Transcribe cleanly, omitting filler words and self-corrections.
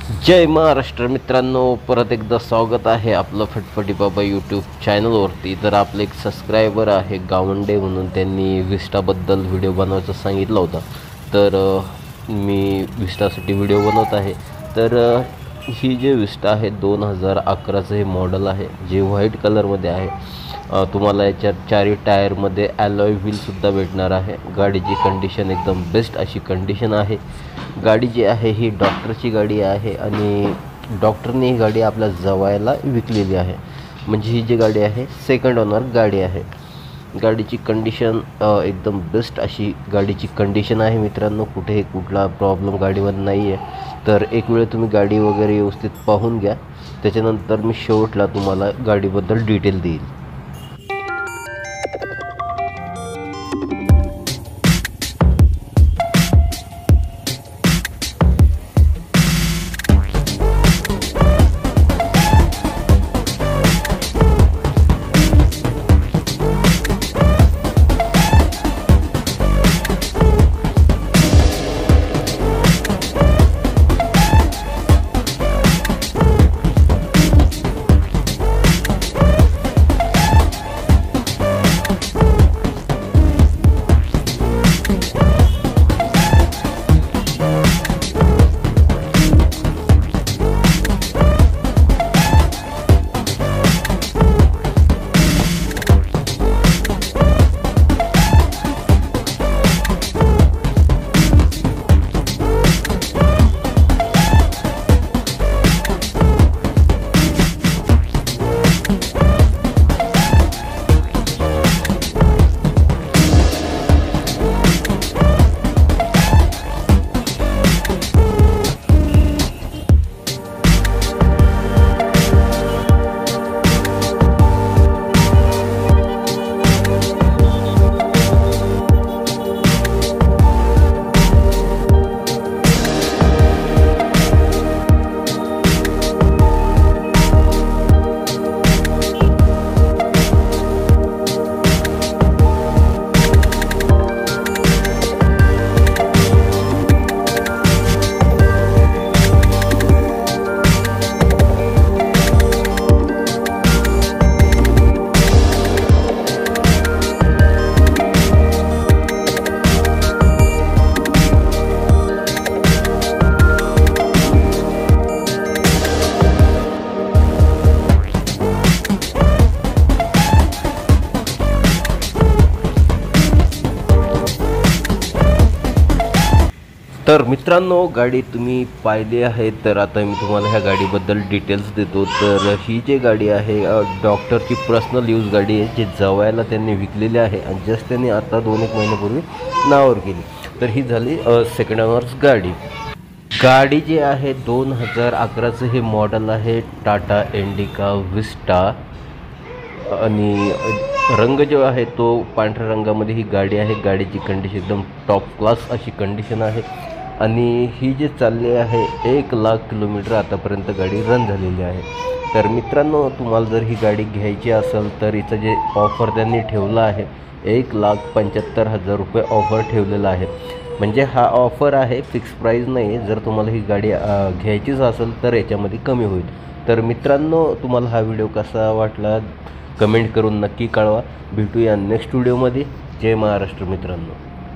जय महाराष्ट्र मित्रांनो, परत एकदा स्वागत आहे आपलं फटफटी बाबा यूट्यूब चॅनलवरती. तर आपले एक सबस्क्रायबर आहे गावंडे म्हणून, त्यांनी विस्टाबद्दल व्हिडिओ बनवायचं सांगितलं होतं. तर मी विस्टासाठी व्हिडिओ बनवत आहे. तर ही जे विस्टा आहे 2011चं हे मॉडेल आहे, जे व्हाईट कलरमध्ये आहे. तुम्हाला याच्यात चारी टायरमध्ये ॲलॉय व्हीलसुद्धा भेटणार आहे. गाडीची कंडिशन एकदम बेस्ट अशी कंडिशन आहे. गाडी जी आहे ही डॉक्टरची गाडी आहे आणि डॉक्टरने ही गाडी आपल्या जवायला विकलेली आहे. म्हणजे ही जी गाडी आहे सेकंड ओनर गाडी आहे. गाडीची कंडिशन एकदम बेस्ट अशी गाडीची कंडिशन आहे मित्रांनो. कुठेही कुठला प्रॉब्लेम गाडीवर नाही आहे. तर एक वेळ तुम्ही गाडी वगैरे व्यवस्थित पाहून घ्या, त्याच्यानंतर मी शेवटला तुम्हाला गाडीबद्दल डिटेल देईल. तर मित्रांनो, गाडी तुम्ही पाहिली आहे. तर आता मी तुम्हाला ह्या गाडीबद्दल डिटेल्स देतो. तर ही जी गाडी आहे डॉक्टरची पर्सनल यूज गाडी आहे, जी जवायला त्यांनी विकलेली आहे आणि जस्ट त्यांनी आता 2-1 महिन्यापूर्वी नावावर केली. तर ही झाली सेकंड ओनर्स गाडी. गाडी जी आहे 2011चं हे मॉडेल आहे, टाटा इंडिका विस्टा. आणि रंग जो आहे तो पांढऱ्या रंगामध्ये ही गाडी आहे. गाडीची कंडिशन एकदम टॉप क्लास अशी कंडिशन आहे. आणि ही जी चालली आहे 1,00,000 किलोमीटर आतापर्यंत गाडी रन झालेली आहे. तर मित्रांनो, तुम्हाला जर ही गाडी घ्यायची असेल तर हिचं जे ऑफर त्यांनी ठेवलं आहे 1,75,000 रुपये ऑफर ठेवलेला आहे. म्हणजे हा ऑफर आहे, फिक्स प्राईज नाही आहे. जर तुम्हाला ही गाडी घ्यायचीच असेल तर याच्यामध्ये कमी होईल. तर मित्रांनो, तुम्हाला हा व्हिडिओ कसा वाटला कमेंट करून नक्की कळवा. भेटूया नेक्स्ट व्हिडिओमध्ये. जय महाराष्ट्र मित्रांनो.